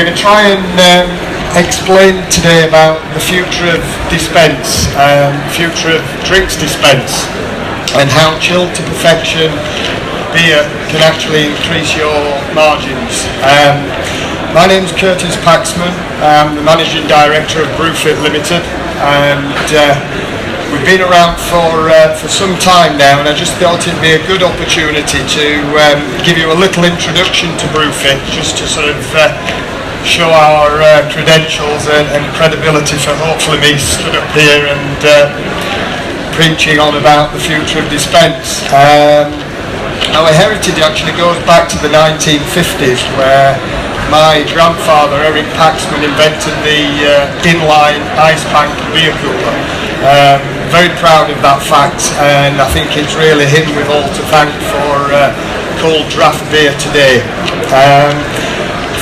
going to try and explain today about the future of dispense, future of drinks dispense, and how chilled to perfection beer can actually increase your margins. My name's Curtis Paxman. I'm the Managing Director of Brewfitt Limited, and we've been around for some time now, and I just thought it'd be a good opportunity to give you a little introduction to Brewfitt, just to sort of show our credentials and credibility for hopefully me stood up here and preaching on about the future of dispense. Our heritage actually goes back to the 1950s, where my grandfather, Eric Paxman, invented the inline ice bank beer cooler. Very proud of that fact, and I think it's really him we've all to thank for cold draft beer today.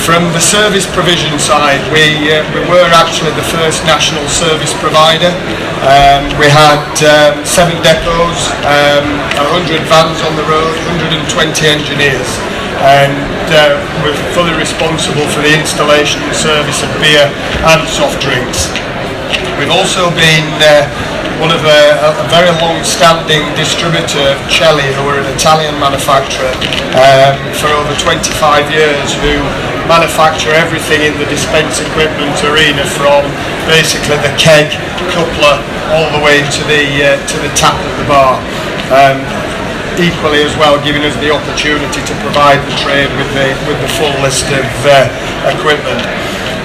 From the service provision side, we were actually the first national service provider. We had 7 depots, 100 vans on the road, 120 engineers, and we're fully responsible for the installation and service of beer and soft drinks. We've also been one of a very long-standing distributor of Celli, who are an Italian manufacturer, for over 25 years, who manufacture everything in the dispense equipment arena, from basically the keg, coupler, all the way to the tap at the bar. Equally as well, giving us the opportunity to provide the trade with the full list of equipment.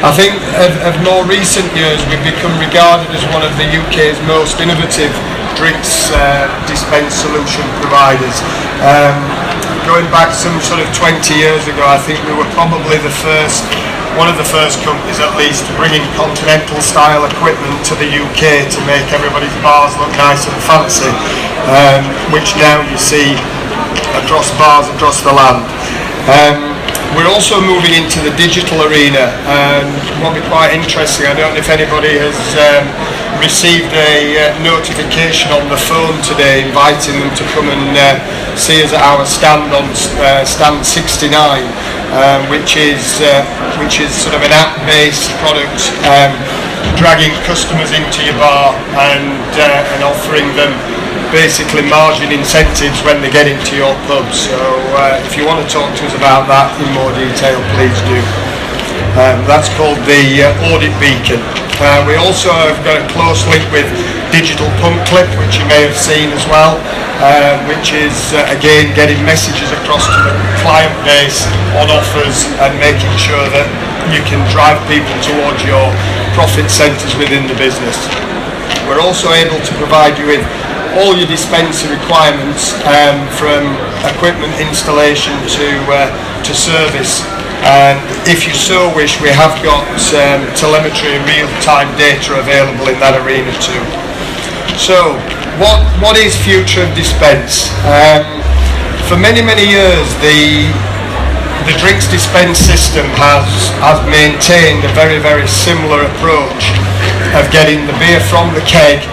I think of more recent years, we've become regarded as one of the UK's most innovative drinks dispense solution providers. Going back some sort of 20 years ago, I think we were probably one of the first companies at least, bringing continental style equipment to the UK to make everybody's bars look nice and fancy, which now you see across bars across the land. We're also moving into the digital arena, and what will be quite interesting, I don't know if anybody has received a notification on the phone today inviting them to come and see us at our stand on stand 69, which is sort of an app-based product, dragging customers into your bar and offering them basically margin incentives when they get into your pub. So if you want to talk to us about that in more detail, please do. That's called the Audit Beacon. We also have got a close link with Digital Pump Clip, which you may have seen as well, which is again getting messages across to the client base on offers and making sure that you can drive people towards your profit centres within the business. We're also able to provide you with all your dispenser requirements, from equipment installation to service, and if you so wish, we have got telemetry and real-time data available in that arena too. So what is Future of Dispense? For many years, the drinks dispense system has maintained a very similar approach of getting the beer from the keg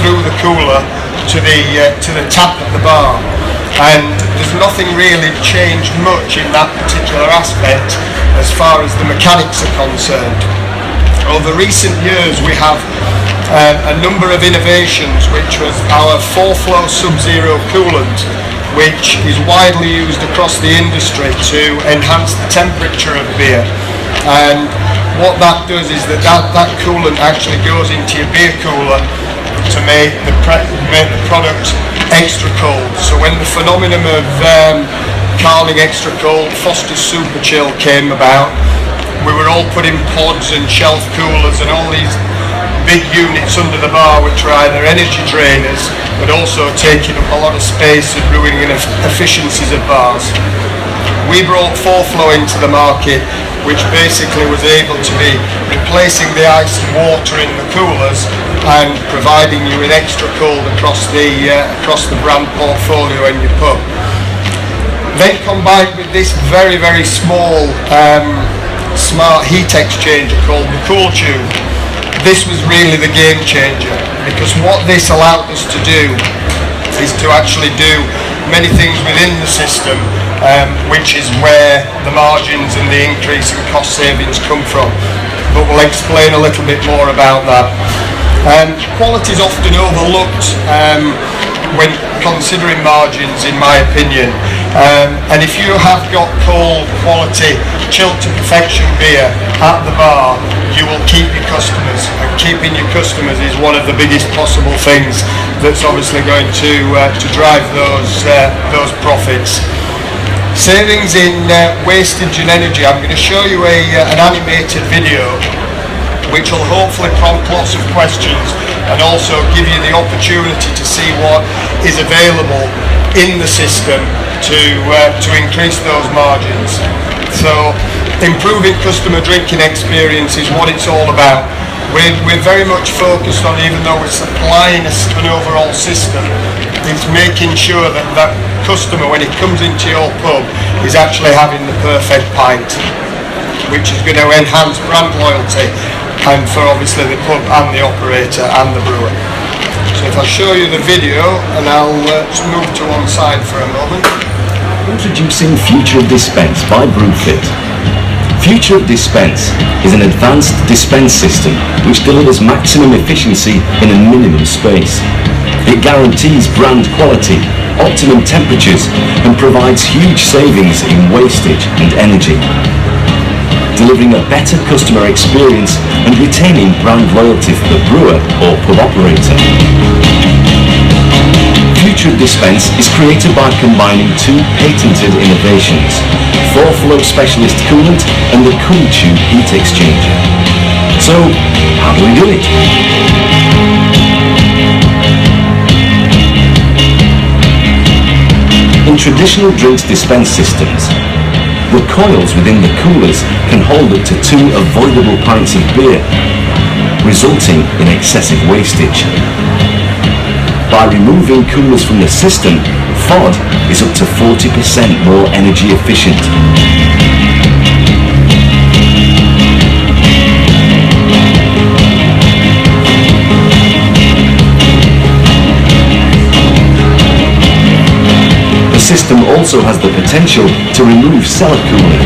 through the cooler to the tap at the bar, and there's nothing really changed much in that particular aspect as far as the mechanics are concerned. Over recent years, we have a number of innovations, which was our 4-flow sub-zero coolant, which is widely used across the industry to enhance the temperature of beer. And what that does is that coolant actually goes into your beer cooler to make the product extra cold. So when the phenomenon of Carling Extra Cold, Foster's Super Chill came about, we were all putting pods and shelf coolers and all these big units under the bar, which were either energy drainers but also taking up a lot of space and ruining efficiencies of bars. We brought 4-flow into the market, which basically was able to be replacing the ice and water in the coolers and providing you with extra cold across the brand portfolio in your pub. Then combined with this very small smart heat exchanger called the Cool Tube, this was really the game changer, because what this allowed us to do is to actually do many things within the system which is where the margins and the increase in cost savings come from. But we'll explain a little bit more about that. Quality is often overlooked when considering margins, in my opinion. And if you have got cold quality, chilled to perfection beer at the bar, you will keep your customers. And keeping your customers is one of the biggest possible things that's obviously going to drive those profits. Savings in wastage and energy. I'm going to show you an animated video which will hopefully prompt lots of questions and also give you the opportunity to see what is available in the system to increase those margins. So improving customer drinking experience is what it's all about. We're very much focused on, even though we're supplying an overall system, it's making sure that that customer, when he comes into your pub, is actually having the perfect pint, which is going to enhance brand loyalty and for obviously the pub and the operator and the brewer. So if I show you the video, and I'll just move to one side for a moment. Introducing Future of Dispense by Brewfitt. Future of Dispense is an advanced dispense system which delivers maximum efficiency in a minimum space. It guarantees brand quality, optimum temperatures, and provides huge savings in wastage and energy, delivering a better customer experience and retaining brand loyalty for the brewer or pub operator. Future of Dispense is created by combining two patented innovations, 4-flow specialist coolant and the cool tube heat exchanger. So, how do we do it? In traditional drinks dispense systems, the coils within the coolers can hold up to 2 avoidable pints of beer, resulting in excessive wastage. By removing coolers from the system, FOD is up to 40% more energy efficient. The system also has the potential to remove cellar cooling.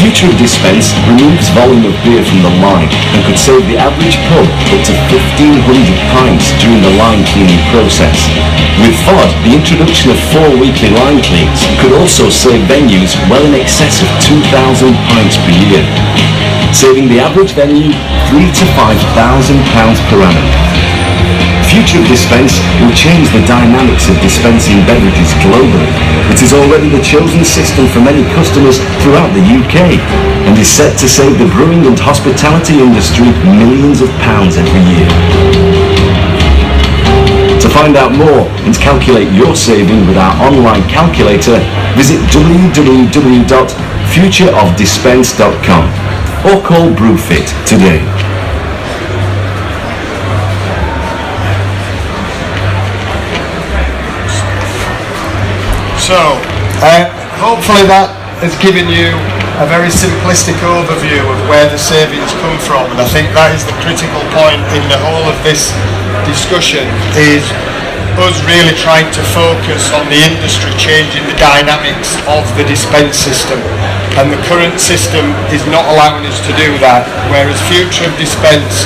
Future of Dispense removes volume of beer from the line and could save the average pub up to 1,500 pints during the line cleaning process. With FOD, the introduction of 4 weekly line cleans could also save venues well in excess of 2,000 pints per year, saving the average venue £3,000 to £5,000 per annum. Future of Dispense will change the dynamics of dispensing beverages globally. It is already the chosen system for many customers throughout the UK and is set to save the brewing and hospitality industry millions of pounds every year. To find out more and calculate your saving with our online calculator, visit www.futureofdispense.com or call Brewfitt today. So, hopefully that has given you a very simplistic overview of where the savings come from, and I think that is the critical point in the whole of this discussion, is us really trying to focus on the industry changing the dynamics of the dispense system, and the current system is not allowing us to do that, whereas Future of Dispense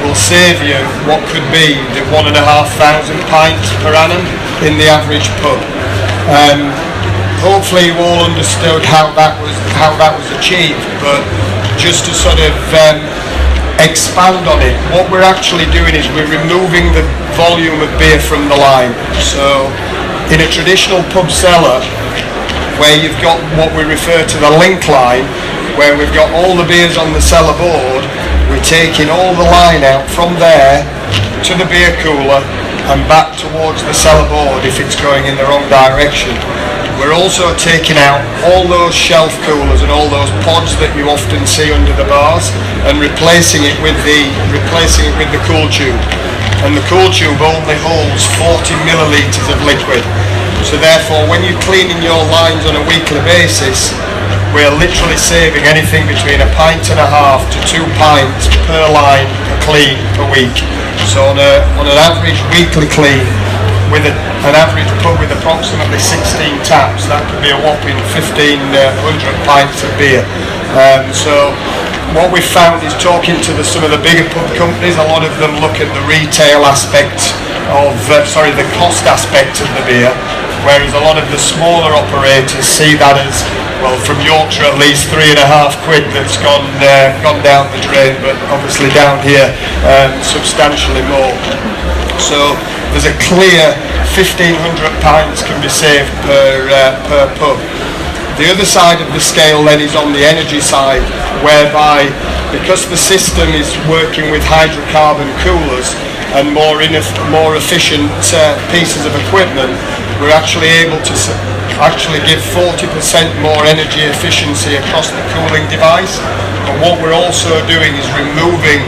will save you what could be the 1,500 pints per annum in the average pub. Hopefully you all understood how that was achieved, but just to sort of expand on it, what we're actually doing is we're removing the volume of beer from the line. So in a traditional pub cellar, where you've got what we refer to the link line, where we've got all the beers on the cellar board, we're taking all the line out from there to the beer cooler and back towards the cellar board if it's going in the wrong direction. We're also taking out all those shelf coolers and all those pods that you often see under the bars and replacing it with the cool tube. And the cool tube only holds 40 millilitres of liquid. So therefore, when you're cleaning your lines on a weekly basis, we're literally saving anything between 1.5 pints to 2 pints per line per clean per week. So on an average weekly clean, with an average pub with approximately 16 taps, that could be a whopping 1,500 pints of beer. So what we've found is talking to some of the bigger pub companies, a lot of them look at the retail aspect of, the cost aspect of the beer, whereas a lot of the smaller operators see that as, well, from Yorkshire at least £3.50 that's gone down the drain, but obviously down here substantially more. So there's a clear 1,500 pints can be saved per pub. The other side of the scale then is on the energy side, whereby because the system is working with hydrocarbon coolers and more efficient pieces of equipment, we're actually able to actually give 40% more energy efficiency across the cooling device. And what we're also doing is removing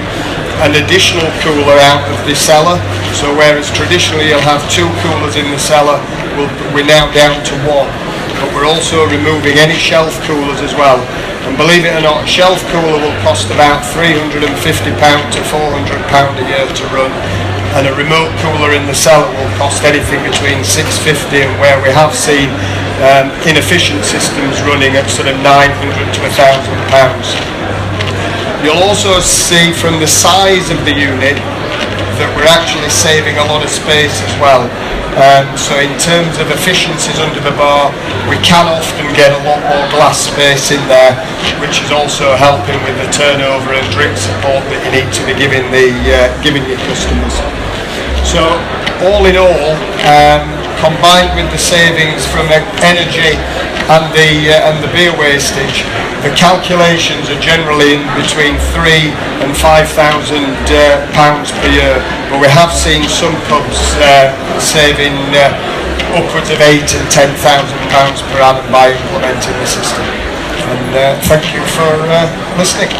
an additional cooler out of the cellar. So whereas traditionally you'll have 2 coolers in the cellar, we're now down to 1. But we're also removing any shelf coolers as well. And believe it or not, a shelf cooler will cost about £350 to £400 a year to run, and a remote cooler in the cellar will cost anything between £650 and where we have seen inefficient systems running at sort of £900 to £1,000. You'll also see from the size of the unit that we're actually saving a lot of space as well. So in terms of efficiencies under the bar, we can often get a lot more glass space in there, which is also helping with the turnover and drink support that you need to be giving your customers. So all in all, combined with the savings from energy and the beer wastage, the calculations are generally in between £3,000 and £5,000 per year. But we have seen some pubs saving upwards of £8,000 and £10,000 per annum by implementing the system. And thank you for listening.